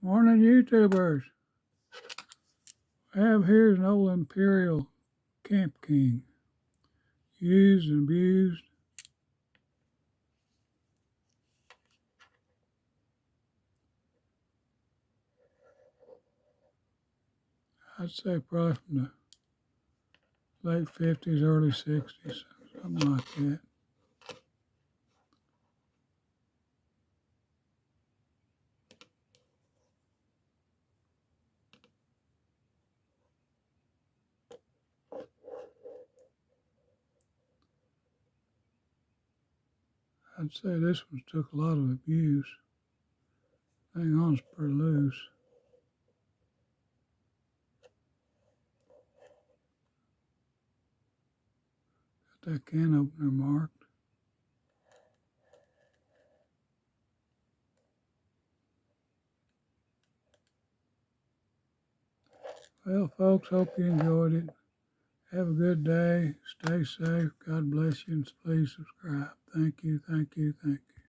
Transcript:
Morning, YouTubers. I have here is an old imperial Kamp king, used and abused. I'd say probably from the late 50s, early 60s, something like that. I'd say this one took a lot of abuse. Hang on, it's pretty loose. Got that can opener marked. Well, folks, hope you enjoyed it. Have a good day. Stay safe. God bless you, and please subscribe. Thank you, thank you, thank you.